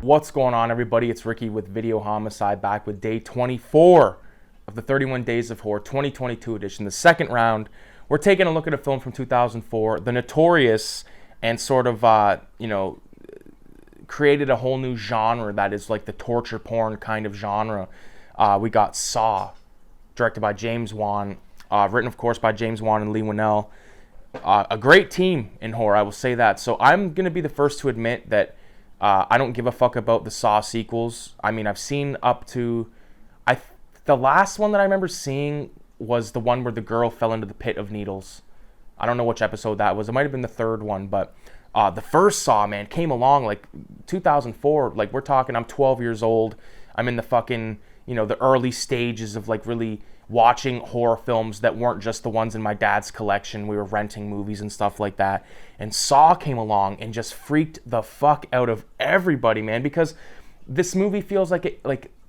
What's going on, everybody? It's Ricky with Videohomicide, back with day 24 of the 31 Days of Horror 2022 edition, the second round. We're taking a look at a film from 2004, the notorious and sort of, created a whole new genre that is like the torture porn kind of genre. We got Saw, directed by James Wan, written, of course, by James Wan and Lee Winnell. A great team in horror, I will say that. So I'm going to be the first to admit that I don't give a fuck about the Saw sequels. I mean, I've seen up to... the last one that I remember seeing was the one where the girl fell into the pit of needles. I don't know which episode that was. It might have been the third one, but the first Saw, man, came along like 2004. Like, we're talking, I'm 12 years old. I'm in the fucking, the early stages of like really watching horror films that weren't just the ones in my dad's collection. We were renting movies and stuff like that. And Saw came along and just freaked the fuck out of everybody, man, because this movie feels like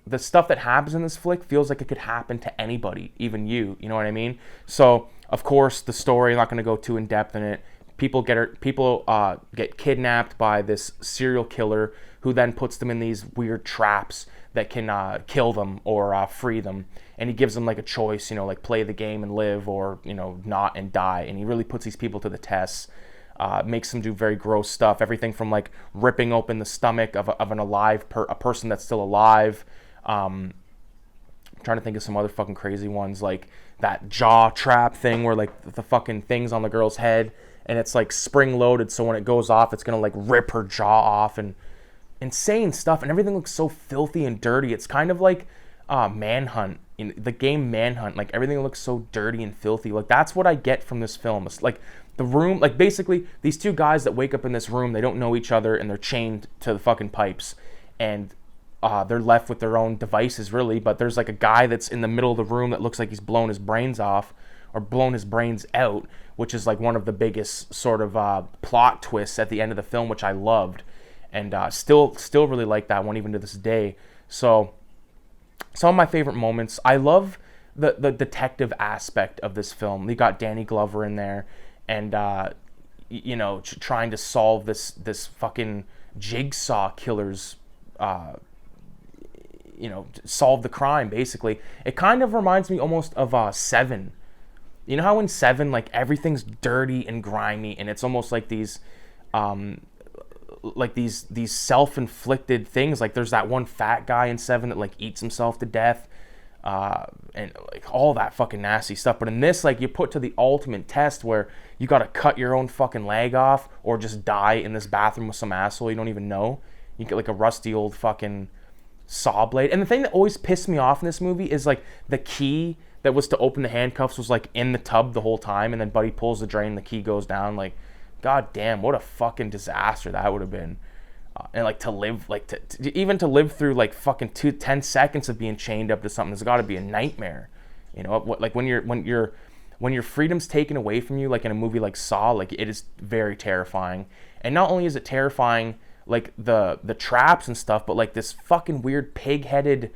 the stuff that happens in this flick feels like it could happen to anybody, even you know what I mean? So, of course, the story, I'm not going to go too in depth in it. People get kidnapped by this serial killer who then puts them in these weird traps that can kill them or free them. And he gives them like a choice, like play the game and live, or, not and die. And he really puts these people to the test. Makes them do very gross stuff. Everything from like ripping open the stomach of a person that's still alive. I'm trying to think of some other fucking crazy ones, like that jaw trap thing where like the fucking thing's on the girl's head and it's like spring loaded, so when it goes off it's gonna like rip her jaw off, and insane stuff. And everything looks so filthy and dirty. It's kind of like Manhunt, in the game Manhunt. Like, everything looks so dirty and filthy. Like, that's what I get from this film. It's like the room, like basically these two guys that wake up in this room, they don't know each other and they're chained to the fucking pipes, and they're left with their own devices, really. But there's like a guy that's in the middle of the room that looks like he's blown his brains off or blown his brains out, which is like one of the biggest sort of plot twists at the end of the film, which I loved, and still really like that one even to this day. So some of my favorite moments, I love the detective aspect of this film. You got Danny Glover in there, and trying to solve this fucking jigsaw killer's solve the crime, basically. It kind of reminds me almost of Seven. You know how in Seven, like, everything's dirty and grimy, and it's almost like these self-inflicted things. Like, there's that one fat guy in Seven that like eats himself to death, and like all that fucking nasty stuff. But in this, like, you put to the ultimate test where you gotta cut your own fucking leg off or just die in this bathroom with some asshole you don't even know. You get like a rusty old fucking saw blade. And the thing that always pissed me off in this movie is like the key that was to open the handcuffs was like in the tub the whole time, and then Buddy pulls the drain, the key goes down. Like, god damn, what a fucking disaster that would have been. And like to live, like to live through like fucking 10 seconds of being chained up to something, it's got to be a nightmare. Like when your freedom's taken away from you, like in a movie like Saw, like, it is very terrifying. And not only is it terrifying, like the traps and stuff, but like this fucking weird pig-headed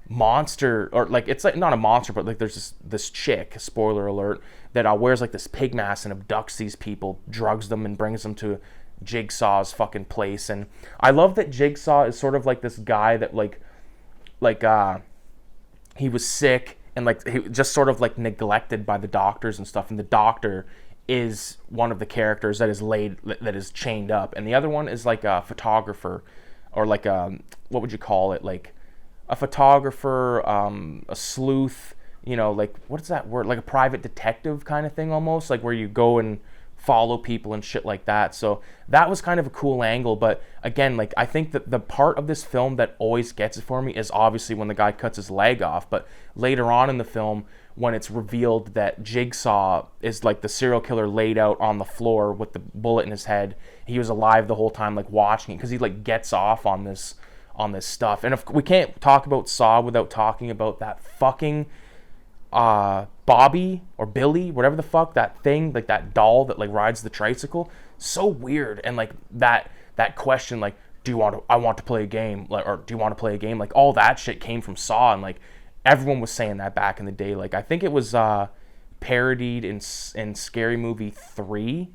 monster, or like, it's like not a monster, but like there's this chick, spoiler alert, that wears like this pig mask and abducts these people, drugs them, and brings them to Jigsaw's fucking place. And I love that Jigsaw is sort of like this guy that he was sick, and like he just sort of like neglected by the doctors and stuff, and the doctor is one of the characters that is chained up, and the other one is like a photographer, or like what would you call it, like a photographer, a sleuth, like, what's that word, like a private detective kind of thing, almost like where you go and follow people and shit like that. So that was kind of a cool angle. But again, like, I think that the part of this film that always gets it for me is obviously when the guy cuts his leg off. But later on in the film, when it's revealed that Jigsaw is like the serial killer laid out on the floor with the bullet in his head, he was alive the whole time, like watching it, because he like gets off on this stuff. And if we can't talk about Saw without talking about that fucking Bobby or Billy, whatever the fuck, that thing, like that doll that like rides the tricycle. So weird. And like that question, like, I want to play a game, like, or do you want to play a game? Like, all that shit came from Saw, and like everyone was saying that back in the day. Like, I think it was parodied in Scary Movie 3,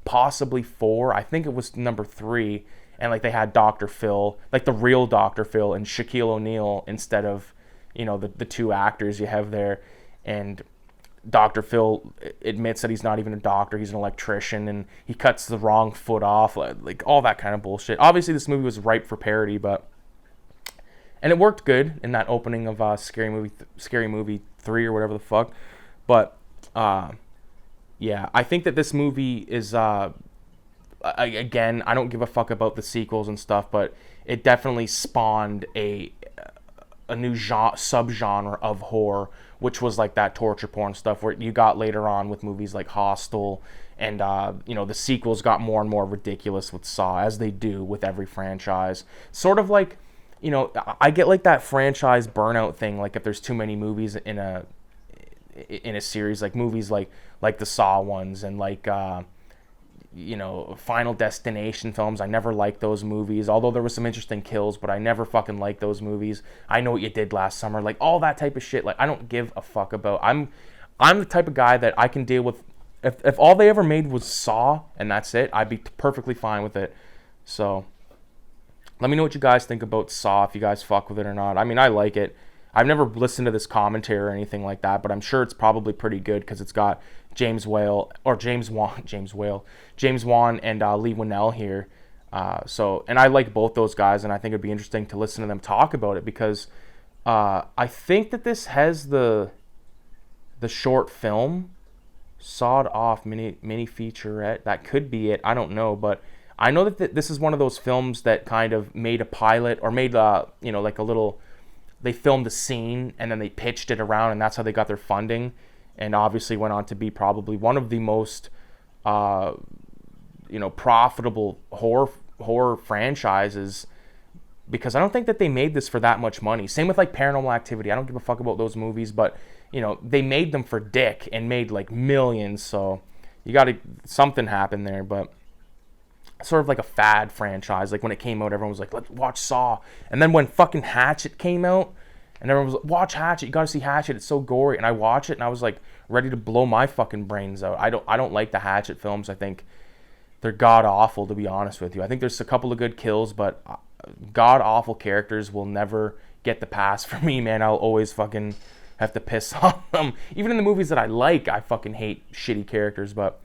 possibly 4. I think it was number 3. and like they had Dr. Phil, like the real Dr. Phil, and Shaquille O'Neal instead of, you know, the two actors you have there. And Dr. Phil admits that he's not even a doctor, he's an electrician, and he cuts the wrong foot off, like all that kind of bullshit. Obviously this movie was ripe for parody, and it worked good in that opening of Scary Movie 3 or whatever the fuck. But yeah, I think that this movie is again, I don't give a fuck about the sequels and stuff, but it definitely spawned a new subgenre of horror, which was like that torture porn stuff where you got later on with movies like Hostel, and you know, the sequels got more and more ridiculous with Saw, as they do with every franchise. Sort of like, you know, I get like that franchise burnout thing, like if there's too many movies in a series, like movies like the Saw ones, and like you know, Final Destination films. I never liked those movies, although there was some interesting kills, but I never fucking liked those movies. I Know What You Did Last Summer, like all that type of shit. Like I don't give a fuck about. I'm the type of guy that I can deal with. If all they ever made was Saw and that's it, I'd be perfectly fine with it. So let me know what you guys think about Saw, if you guys fuck with it or not. I mean, I like it. I've never listened to this commentary or anything like that, but I'm sure it's probably pretty good because it's got James Wan and Lee Winnell here. So, and I like both those guys, and I think it'd be interesting to listen to them talk about it, because I think that this has the short film Sawed Off mini featurette. That could be it. I don't know, but I know that this is one of those films that kind of made a pilot, or made you know, like a little. They filmed a scene and then they pitched it around, and that's how they got their funding, and obviously went on to be probably one of the most you know, profitable horror franchises, because I don't think that they made this for that much money. Same with like Paranormal Activity. I don't give a fuck about those movies, but you know, they made them for dick and made like millions, so you got to, something happened there. But sort of like a fad franchise. Like when it came out, everyone was like, let's watch Saw. And then when fucking Hatchet came out, and everyone was like, watch Hatchet, you gotta see Hatchet, it's so gory. And I watched it and I was like ready to blow my fucking brains out. I don't like the Hatchet films. I think they're god awful, to be honest with you. I think there's a couple of good kills, but god awful characters will never get the pass for me, man. I'll always fucking have to piss on them. Even in the movies that I like, I fucking hate shitty characters. But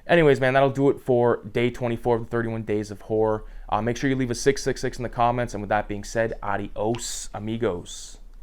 anyways, man, that'll do it for day 24 of the 31 Days of Horror. Make sure you leave a 666 in the comments. And with that being said, adios, amigos.